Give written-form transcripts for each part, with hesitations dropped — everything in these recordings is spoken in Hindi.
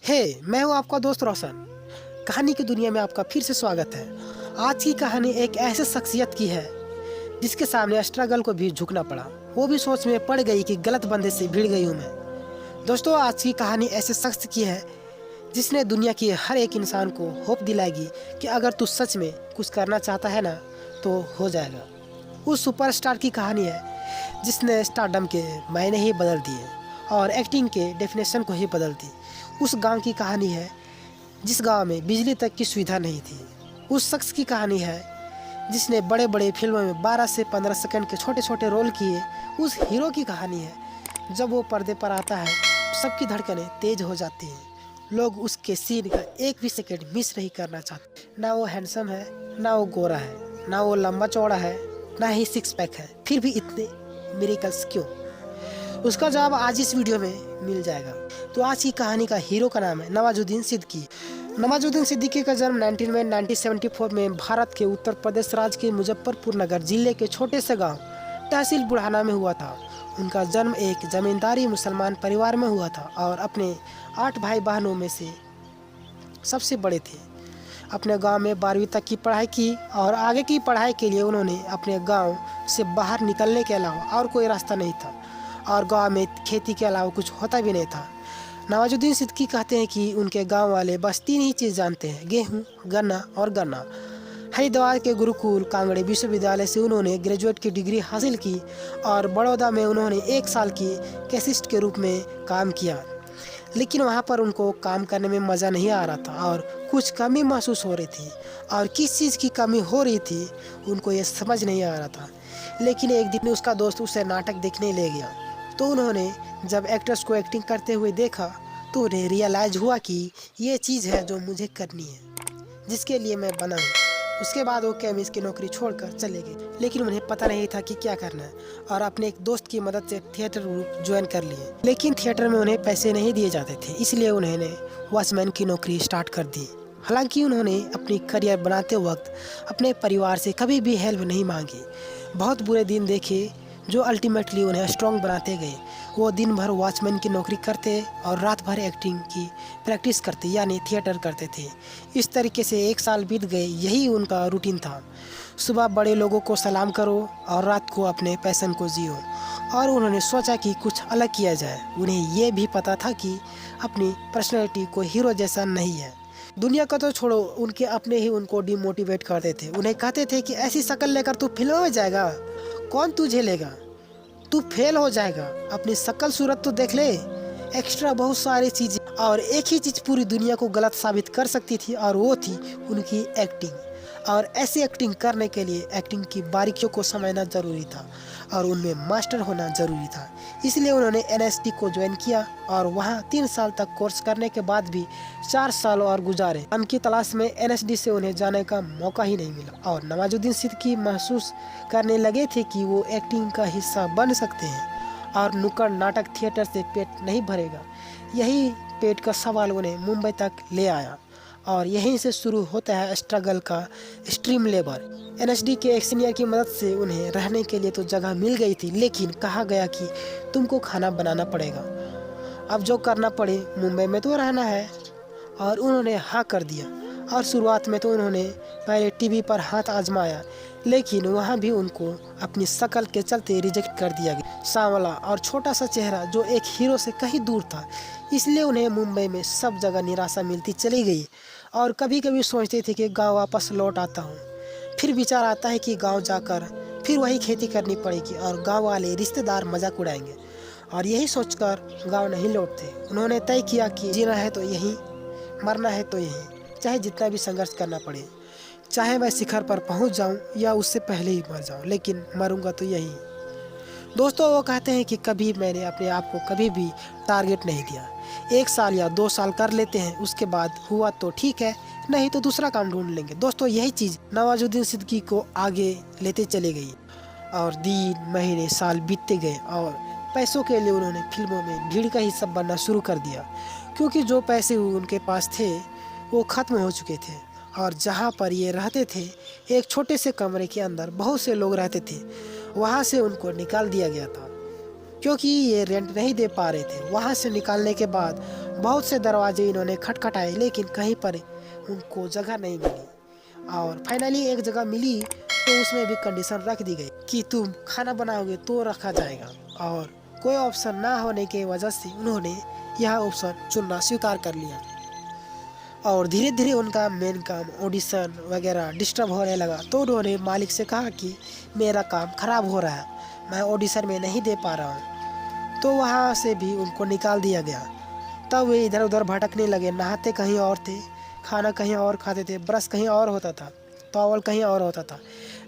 मैं हूँ आपका दोस्त रोशन। कहानी की दुनिया में आपका फिर से स्वागत है। आज की कहानी एक ऐसे शख्सियत की है जिसके सामने स्ट्रगल को भी झुकना पड़ा। वो भी सोच में पड़ गई कि गलत बंदे से भिड़ गई हूँ मैं। दोस्तों, आज की कहानी ऐसे शख्स की है जिसने दुनिया के हर एक इंसान को होप दिलाएगी कि अगर तू सच में कुछ करना चाहता है ना तो हो जाएगा। उस सुपरस्टार की कहानी है जिसने स्टारडम के मायने ही बदल दिए और एक्टिंग के डेफिनेशन को ही बदल दी। उस गांव की कहानी है जिस गांव में बिजली तक की सुविधा नहीं थी। उस शख्स की कहानी है जिसने बड़े बड़े फिल्मों में 12 से 15 सेकंड के छोटे छोटे रोल किए। उस हीरो की कहानी है जब वो पर्दे पर आता है सबकी धड़कनें तेज हो जाती हैं। लोग उसके सीन का एक भी सेकंड मिस नहीं करना चाहते। ना वो हैंडसम है, ना वो गोरा है, ना वो लंबा चौड़ा है, ना ही सिक्स पैक है, फिर भी इतने मिरेकल्स क्यों? उसका जवाब आज इस वीडियो में मिल जाएगा। तो आज की कहानी का हीरो का नाम है नवाजुद्दीन सिद्दीकी। नवाजुद्दीन सिद्दीकी का जन्म 19 मई 1974 में भारत के उत्तर प्रदेश राज्य के मुजफ्फरपुर नगर जिले के छोटे से गांव तहसील बुढ़ाना में हुआ था। उनका जन्म एक जमींदारी मुसलमान परिवार में हुआ था और अपने 8 भाई बहनों में से सबसे बड़े थे। अपने गांव में 12वीं तक की पढ़ाई की और आगे की पढ़ाई के लिए उन्होंने अपने गांव से बाहर निकलने के अलावा और कोई रास्ता नहीं था और गांव में खेती के अलावा कुछ होता भी नहीं था। नवाजुद्दीन सिद्दीकी कहते हैं कि उनके गांव वाले बस 3 ही चीज़ जानते हैं, गेहूं, गन्ना और गन्ना। हरिद्वार के गुरुकुल कांगड़े विश्वविद्यालय से उन्होंने ग्रेजुएट की डिग्री हासिल की और बड़ौदा में उन्होंने 1 साल की कैशिस्ट के रूप में काम किया। लेकिन वहाँ पर उनको काम करने में मज़ा नहीं आ रहा था और कुछ कमी महसूस हो रही थी और किस चीज़ की कमी हो रही थी उनको ये समझ नहीं आ रहा था। लेकिन एक दिन उसका दोस्त उसे नाटक देखने ले गया तो उन्होंने जब एक्टर्स को एक्टिंग करते हुए देखा तो उन्हें रियलाइज हुआ कि ये चीज़ है जो मुझे करनी है, जिसके लिए मैं बना हूँ। उसके बाद वो केमिस्ट की नौकरी छोड़कर चले गए, लेकिन उन्हें पता नहीं था कि क्या करना है और अपने एक दोस्त की मदद से थिएटर ग्रुप ज्वाइन कर लिए। लेकिन थिएटर में उन्हें पैसे नहीं दिए जाते थे, इसलिए उन्होंने वॉचमैन की नौकरी स्टार्ट कर दी। हालांकि उन्होंने अपनी करियर बनाते वक्त अपने परिवार से कभी भी हेल्प नहीं मांगी। बहुत बुरे दिन देखे जो अल्टीमेटली उन्हें स्ट्रॉन्ग बनाते गए। वो दिन भर वॉचमैन की नौकरी करते और रात भर एक्टिंग की प्रैक्टिस करते, यानी थिएटर करते थे। इस तरीके से 1 साल बीत गए। यही उनका रूटीन था। सुबह बड़े लोगों को सलाम करो और रात को अपने पैशन को जियो। और उन्होंने सोचा कि कुछ अलग किया जाए। उन्हें ये भी पता था कि अपनी पर्सनैलिटी कोई हीरो जैसा नहीं है। दुनिया का तो छोड़ो, उनके अपने ही उनको डिमोटिवेट करते थे। उन्हें कहते थे कि ऐसी शक्ल लेकर तू फिल्मों में जाएगा, कौन तुझे लेगा, तू फेल हो जाएगा, अपनी शक्ल सूरत तो देख ले। एक्स्ट्रा बहुत सारी चीज़ें, और एक ही चीज़ पूरी दुनिया को गलत साबित कर सकती थी और वो थी उनकी एक्टिंग। और ऐसी एक्टिंग करने के लिए एक्टिंग की बारीकियों को समझना ज़रूरी था और उनमें मास्टर होना ज़रूरी था। इसलिए उन्होंने एनएसडी को ज्वाइन किया और वहाँ 3 साल तक कोर्स करने के बाद भी 4 साल और गुजारे। काम की तलाश में एनएसडी से उन्हें जाने का मौका ही नहीं मिला और नवाजुद्दीन सिद्दीकी महसूस करने लगे थे कि वो एक्टिंग का हिस्सा बन सकते हैं और नुक्कड़ नाटक थिएटर से पेट नहीं भरेगा। यही पेट का सवाल उन्हें मुंबई तक ले आया और यहीं से शुरू होता है स्ट्रगल का स्ट्रीम लेबर। एनएसडी के एक सीनियर की मदद से उन्हें रहने के लिए तो जगह मिल गई थी, लेकिन कहा गया कि तुमको खाना बनाना पड़ेगा। अब जो करना पड़े, मुंबई में तो रहना है। और उन्होंने हाँ कर दिया। और शुरुआत में तो उन्होंने पहले टीवी पर हाथ आजमाया, लेकिन वहाँ भी उनको अपनी शक्ल के चलते रिजेक्ट कर दिया गया। सांवला और छोटा सा चेहरा जो एक हीरो से कहीं दूर था, इसलिए उन्हें मुंबई में सब जगह निराशा मिलती चली गई। और कभी कभी सोचते थे कि गांव वापस लौट आता हूँ। फिर विचार आता है कि गांव जाकर फिर वही खेती करनी पड़ेगी और गांव वाले रिश्तेदार मजाक उड़ाएंगे। और यही सोचकर गांव नहीं लौटते। उन्होंने तय किया कि जीना है तो यहीं, मरना है तो यहीं, चाहे जितना भी संघर्ष करना पड़े, चाहे मैं शिखर पर पहुंच जाऊं या उससे पहले ही मर जाऊं, लेकिन मरूंगा तो यहीं। दोस्तों, वो कहते हैं कि कभी मैंने अपने आप को कभी भी टारगेट नहीं दिया। 1 साल या 2 साल कर लेते हैं, उसके बाद हुआ तो ठीक है, नहीं तो दूसरा काम ढूंढ लेंगे। दोस्तों, यही चीज़ नवाजुद्दीन सिद्दीकी को आगे लेते चले गई और दिन, महीने, साल बीतते गए और पैसों के लिए उन्होंने फिल्मों में भीड़ का हिस्सा बनना शुरू कर दिया, क्योंकि जो पैसे उनके पास थे वो ख़त्म हो चुके थे। और जहाँ पर ये रहते थे, एक छोटे से कमरे के अंदर बहुत से लोग रहते थे। वहाँ से उनको निकाल दिया गया था क्योंकि ये रेंट नहीं दे पा रहे थे। वहाँ से निकालने के बाद बहुत से दरवाजे इन्होंने खटखटाए, लेकिन कहीं पर उनको जगह नहीं मिली। और फाइनली एक जगह मिली तो उसमें भी कंडीशन रख दी गई कि तुम खाना बनाओगे तो रखा जाएगा, और कोई ऑप्शन ना होने की वजह से उन्होंने यह ऑप्शन चुनना स्वीकार कर लिया। और धीरे धीरे उनका मेन काम ऑडिशन वगैरह डिस्टर्ब होने लगा, तो उन्होंने मालिक से कहा कि मेरा काम ख़राब हो रहा है, मैं ऑडिशन में नहीं दे पा रहा हूँ। तो वहाँ से भी उनको निकाल दिया गया। तब वे इधर उधर भटकने लगे, नहाते कहीं और थे, खाना कहीं और खाते थे, ब्रश कहीं और होता था, टॉवल कहीं और होता था।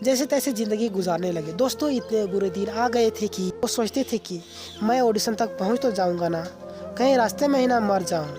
जैसे तैसे ज़िंदगी गुजारने लगे। दोस्तों, इतने बुरे दिन आ गए थे कि वो सोचते थे कि मैं ऑडिशन तक पहुँच तो जाऊँगा ना, कहीं रास्ते में ही ना मर जाऊँ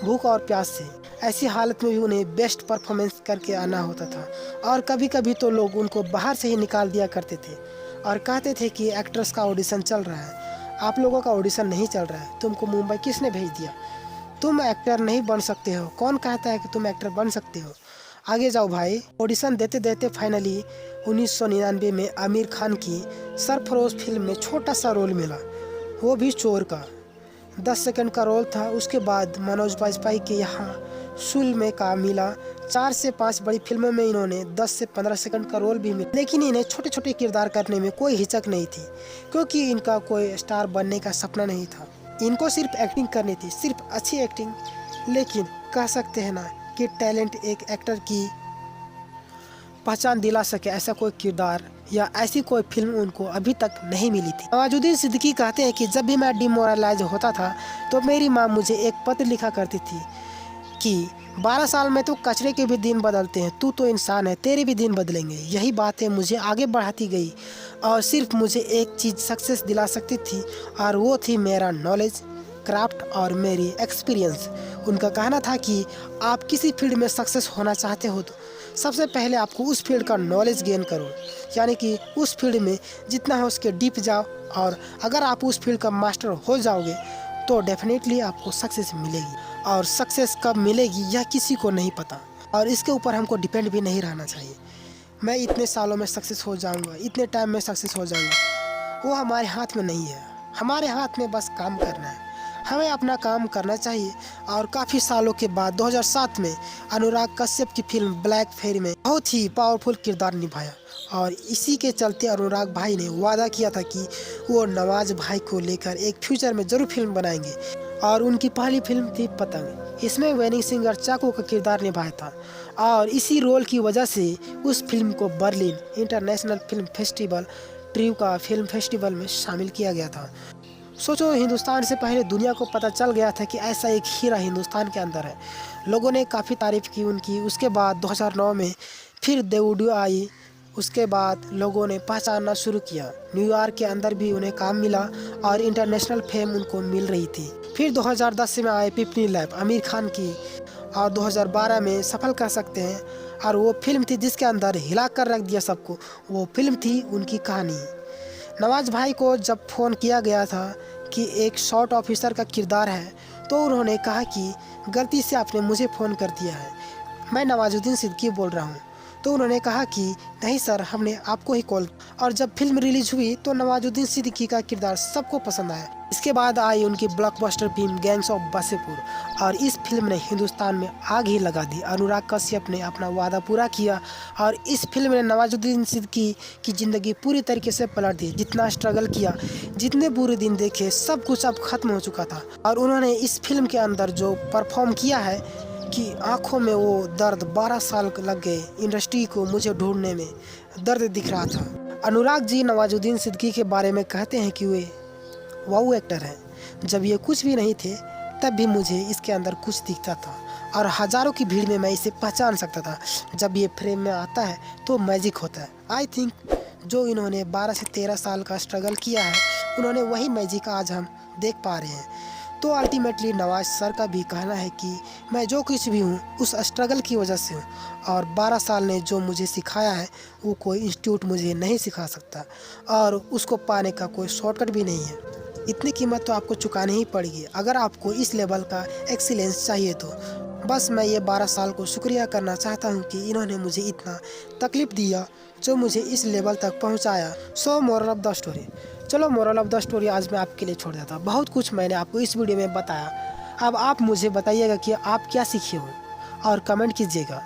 भूख और प्यास से। ऐसी हालत में भी उन्हें बेस्ट परफॉर्मेंस करके आना होता था, और कभी कभी तो लोग उनको बाहर से ही निकाल दिया करते थे और कहते थे कि एक्ट्रेस का ऑडिशन चल रहा है, आप लोगों का ऑडिशन नहीं चल रहा है, तुमको मुंबई किसने भेज दिया, तुम एक्टर नहीं बन सकते हो, कौन कहता है कि तुम एक्टर बन सकते हो, आगे जाओ भाई। ऑडिशन देते देते फाइनली 1999 में आमिर खान की सरफरोश फिल्म में छोटा सा रोल मिला, वो भी चोर का। 10 सेकंड का रोल था। उसके बाद मनोज बाजपेयी के यहाँ शुल में काम मिला। 4 से 5 बड़ी फिल्मों में इन्होंने 10 से 15 सेकंड का रोल भी मिला, लेकिन इन्हें छोटे छोटे किरदार करने में कोई हिचक नहीं थी, क्योंकि इनका कोई स्टार बनने का सपना नहीं था। इनको सिर्फ एक्टिंग करनी थी, सिर्फ अच्छी एक्टिंग। लेकिन कह सकते हैं ना कि टैलेंट एक एक्टर की पहचान दिला सके, ऐसा कोई किरदार या ऐसी कोई फिल्म उनको अभी तक नहीं मिली थी। नवाजुद्दीन सिद्दीकी कहते हैं कि जब भी मैं डिमोरलाइज होता था तो मेरी माँ मुझे एक पत्र लिखा करती थी कि 12 साल में तो कचरे के भी दिन बदलते हैं, तू तो इंसान है, तेरे भी दिन बदलेंगे। यही बातें मुझे आगे बढ़ाती गई, और सिर्फ मुझे एक चीज़ सक्सेस दिला सकती थी, और वो थी मेरा नॉलेज, क्राफ्ट और मेरी एक्सपीरियंस। उनका कहना था कि आप किसी फील्ड में सक्सेस होना चाहते हो तो सबसे पहले आपको उस फील्ड का नॉलेज गेन करो, यानी कि उस फील्ड में जितना हो उसके डीप जाओ, और अगर आप उस फील्ड का मास्टर हो जाओगे तो डेफिनेटली आपको सक्सेस मिलेगी। और सक्सेस कब मिलेगी यह किसी को नहीं पता, और इसके ऊपर हमको डिपेंड भी नहीं रहना चाहिए। मैं इतने सालों में सक्सेस हो जाऊंगा, इतने टाइम में सक्सेस हो जाऊंगा, वो हमारे हाथ में नहीं है। हमारे हाथ में बस काम करना है, हमें अपना काम करना चाहिए। और काफ़ी सालों के बाद 2007 में अनुराग कश्यप की फिल्म ब्लैक फेरी में बहुत ही पावरफुल किरदार निभाया, और इसी के चलते अनुराग भाई ने वादा किया था कि वो नवाज भाई को लेकर एक फ्यूचर में ज़रूर फिल्म बनाएंगे। और उनकी पहली फिल्म थी पतंग। इसमें वेनिंग सिंगर चाको का किरदार निभाया था, और इसी रोल की वजह से उस फिल्म को बर्लिन इंटरनेशनल फिल्म फेस्टिवल ट्रिव का फिल्म फेस्टिवल में शामिल किया गया था। सोचो, हिंदुस्तान से पहले दुनिया को पता चल गया था कि ऐसा एक हीरा हिंदुस्तान के अंदर है। लोगों ने काफ़ी तारीफ़ की उनकी। उसके बाद 2009 में फिर देवुडू आई। उसके बाद लोगों ने पहचानना शुरू किया। न्यूयॉर्क के अंदर भी उन्हें काम मिला, और इंटरनेशनल फेम उनको मिल रही थी। फिर 2010 में आए पिपनी लैब आमिर खान की, और 2012 में सफल कह सकते हैं, और वो फिल्म थी जिसके अंदर हिला कर रख दिया सबको। वो फिल्म थी उनकी कहानी। नवाज भाई को जब फ़ोन किया गया था कि एक शॉर्ट ऑफिसर का किरदार है, तो उन्होंने कहा कि गलती से आपने मुझे फ़ोन कर दिया है, मैं नवाजुद्दीन सिद्दीकी बोल रहा हूँ। तो उन्होंने कहा कि नहीं सर, हमने आपको ही कॉल। और जब फिल्म रिलीज हुई तो नवाजुद्दीन सिद्दीकी का किरदार सबको पसंद आया। इसके बाद आई उनकी blockbuster film gangs of Wasseypur, और इस फिल्म ने हिंदुस्तान में आग ही लगा दी। अनुराग कश्यप ने अपना वादा पूरा किया, और इस फिल्म ने नवाजुद्दीन सिद्दीकी की ज़िंदगी पूरी तरीके से पलट दी। जितना स्ट्रगल किया, जितने बुरे दिन देखे, सब कुछ अब खत्म हो चुका था। और उन्होंने इस फिल्म के अंदर जो परफॉर्म किया है कि आंखों में वो दर्द, 12 साल लग गए इंडस्ट्री को मुझे ढूंढने में, दर्द दिख रहा था। अनुराग जी नवाजुद्दीन सिद्दीकी के बारे में कहते हैं कि वे वाओ एक्टर हैं। जब ये कुछ भी नहीं थे तब भी मुझे इसके अंदर कुछ दिखता था, और हज़ारों की भीड़ में मैं इसे पहचान सकता था। जब ये फ्रेम में आता है तो मैजिक होता है। आई थिंक जो इन्होंने 12 से 13 साल का स्ट्रगल किया है, उन्होंने वही मैजिक आज हम देख पा रहे हैं। तो अल्टीमेटली नवाज सर का भी कहना है कि मैं जो कुछ भी हूँ उस स्ट्रगल की वजह से हूँ, और 12 साल ने जो मुझे सिखाया है वो कोई इंस्टीट्यूट मुझे नहीं सिखा सकता, और उसको पाने का कोई शॉर्टकट भी नहीं है। इतनी कीमत तो आपको चुकानी ही पड़ेगी अगर आपको इस लेवल का एक्सीलेंस चाहिए तो। बस मैं ये 12 साल को शुक्रिया करना चाहता हूँ कि इन्होंने मुझे इतना तकलीफ़ दिया, जो मुझे इस लेवल तक पहुँचाया। सो मोरल ऑफ द स्टोरी, चलो मोरल ऑफ द स्टोरी आज मैं आपके लिए छोड़ देता हूँ। बहुत कुछ मैंने आपको इस वीडियो में बताया। अब आप मुझे बताइएगा कि आप क्या सीखे हो और कमेंट कीजिएगा,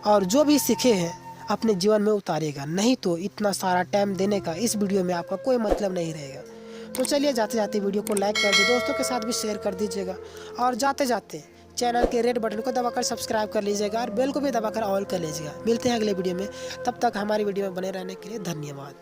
और जो भी सीखे हैं अपने जीवन में उतारिएगा, नहीं तो इतना सारा टाइम देने का इस वीडियो में आपका कोई मतलब नहीं रहेगा। तो चलिए जाते जाते वीडियो को लाइक कर दीजिए, दोस्तों के साथ भी शेयर कर दीजिएगा, और जाते जाते चैनल के रेड बटन को दबाकर सब्सक्राइब कर लीजिएगा और बेल को भी दबाकर ऑल कर लीजिएगा। मिलते हैं अगले वीडियो में, तब तक हमारी वीडियो में बने रहने के लिए धन्यवाद।